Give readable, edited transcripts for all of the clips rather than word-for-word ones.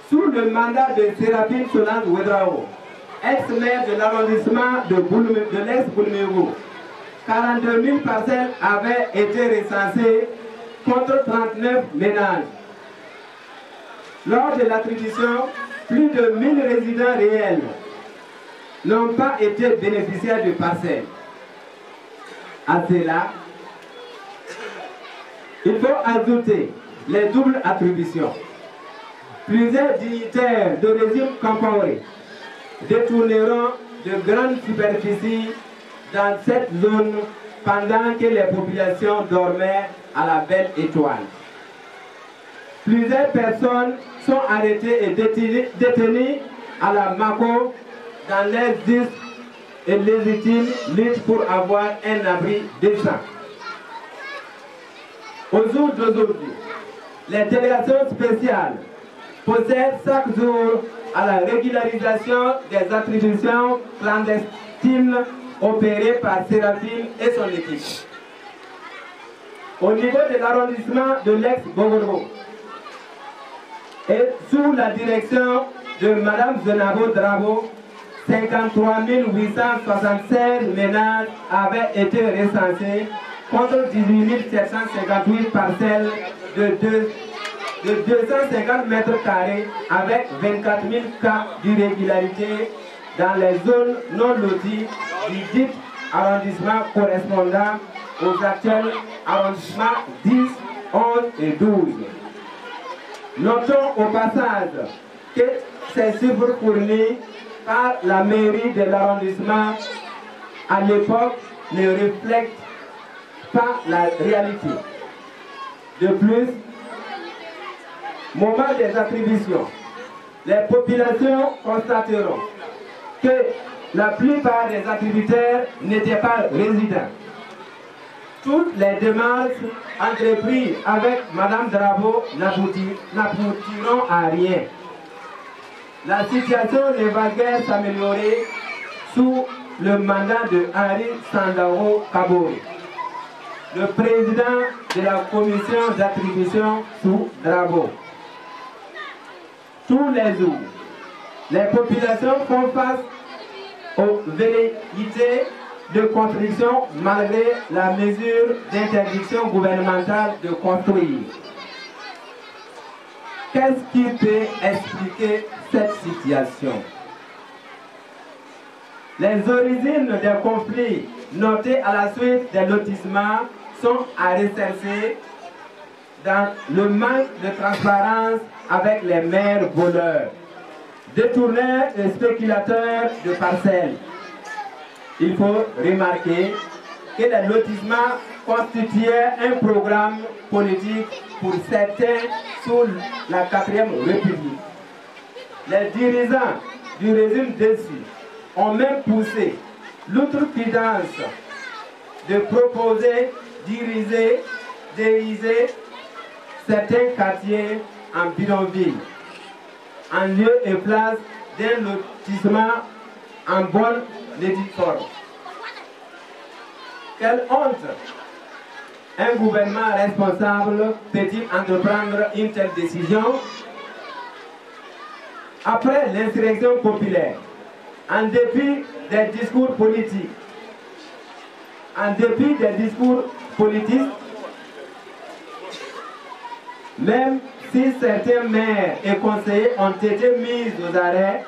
Sous le mandat de Séraphine Solange Ouedraogo, ex-maire de l'arrondissement de l'Est-Boulmérou, 42 000 parcelles avaient été recensées contre 39 ménages. Lors de l'attribution, plus de 1000 résidents réels n'ont pas été bénéficiaires de parcelles. À cela, il faut ajouter les doubles attributions. Plusieurs dignitaires de régime Compaoré détourneront de grandes superficies dans cette zone pendant que les populations dormaient à la belle étoile. Plusieurs personnes sont arrêtées et détenues à la Mako dans l'exercice et légitime lutte pour avoir un abri décent. Au jour d'aujourd'hui, les délégations spéciales procèdent chaque jour à la régularisation des attributions clandestines opérées par Séraphine et son équipe. Au niveau de l'arrondissement de l'ex-Bogorgo, et sous la direction de Mme Zenabo Drabo, 53 876 ménages avaient été recensés contre 18 758 parcelles de 250 mètres carrés avec 24 000 cas d'irrégularité dans les zones non loties du dit arrondissement correspondant aux actuels arrondissements 10, 11 et 12. Notons au passage que ces chiffres fournis par la mairie de l'arrondissement à l'époque ne reflètent pas la réalité. De plus, au moment des attributions, les populations constateront que la plupart des attributaires n'étaient pas résidents. Toutes les démarches entreprises avec Mme Drabo n'aboutiront à rien. La situation ne va guère s'améliorer sous le mandat de Henri Sandaogo Kaboré, le président de la commission d'attribution sous Drabo. Tous les jours, les populations font face aux velléités de construction malgré la mesure d'interdiction gouvernementale de construire. Qu'est-ce qui peut expliquer cette situation? Les origines des conflits notés à la suite des lotissements sont à rechercher dans le manque de transparence avec les maires voleurs, détourneurs et spéculateurs de parcelles. Il faut remarquer que les lotissements constituaient un programme politique pour certains sous la 4e République. Les dirigeants du régime déçu ont même poussé l'outrecuidance de proposer diriger certains quartiers en bidonville, en lieu et place d'un lotissement en bonne forme. Quelle honte! Un gouvernement responsable peut-il entreprendre une telle décision? Après l'insurrection populaire, en dépit des discours politiques, même si certains maires et conseillers ont été mis aux arrêts,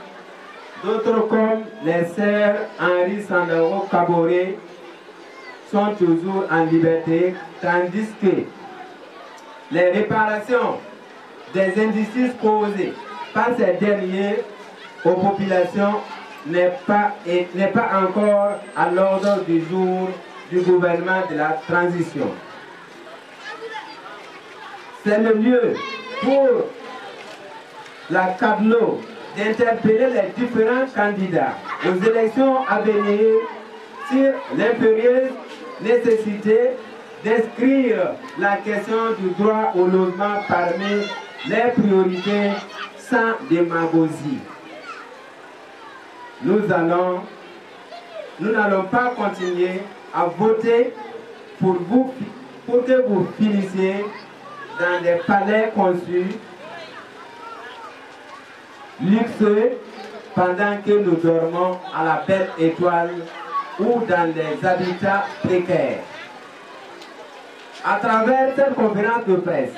d'autres comme les sœurs Henri Sandaogo Kaboré sont toujours en liberté, tandis que les réparations des injustices causées par ces derniers aux populations n'est pas encore à l'ordre du jour du gouvernement de la transition. C'est le lieu pour la CABNO d'interpeller les différents candidats aux élections à venir sur l'impérieuse nécessité d'inscrire la question du droit au logement parmi les priorités sans démagogie. Nous n'allons pas continuer à voter pour que vous finissiez dans des palais conçus luxueux pendant que nous dormons à la belle étoile ou dans des habitats précaires. À travers cette conférence de presse,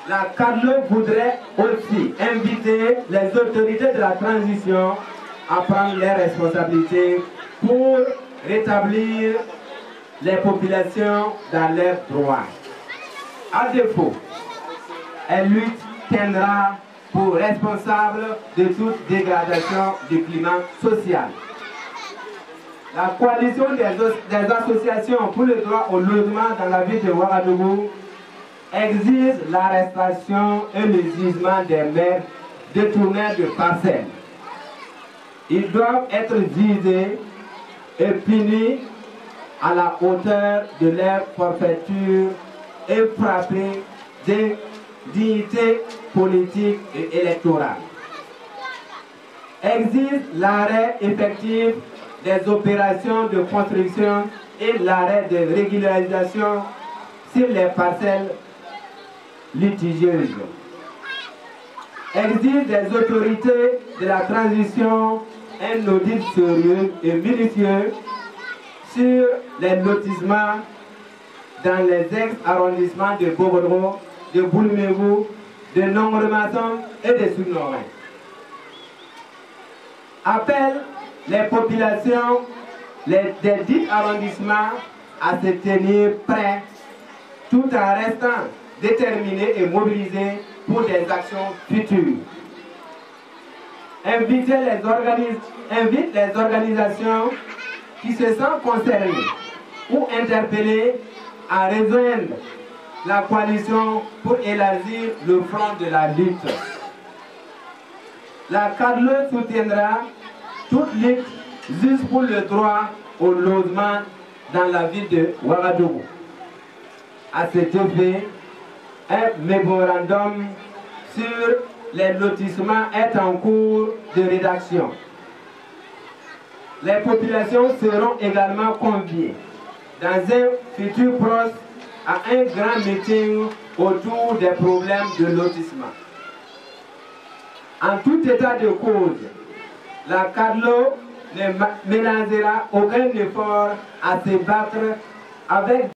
la CADLO voudrait aussi inviter les autorités de la transition à prendre leurs responsabilités pour rétablir les populations dans leurs droits. À défaut, elle tiendra pour responsable de toute dégradation du climat social. La coalition des associations pour le droit au logement dans la ville de Ouagadougou exige l'arrestation et le jugement des maires détourneurs de parcelles. Ils doivent être jugés et punis à la hauteur de leur forfaiture et frappés d'indignité politique et électorale. Exige l'arrêt effectif des opérations de construction et l'arrêt de régularisation sur les parcelles litigieuses. Exige des autorités de la transition un audit sérieux et minutieux sur les lotissements dans les ex-arrondissements de Bogodro, de Boulmérou, de Nongremasson et de Sounorin. Appelle les populations des dits arrondissements à se tenir prêts tout en restant déterminés et mobilisés pour des actions futures. Invite les organisations qui se sentent concernées ou interpellées à rejoindre la coalition pour élargir le front de la lutte. La CADLO soutiendra toute lutte juste pour le droit au logement dans la ville de Ouagadougou. À cet effet, un mémorandum sur les lotissements est en cours de rédaction. Les populations seront également conviées dans un futur proche à un grand meeting autour des problèmes de lotissement. En tout état de cause, la CADLO ne ménagera aucun effort à se battre avec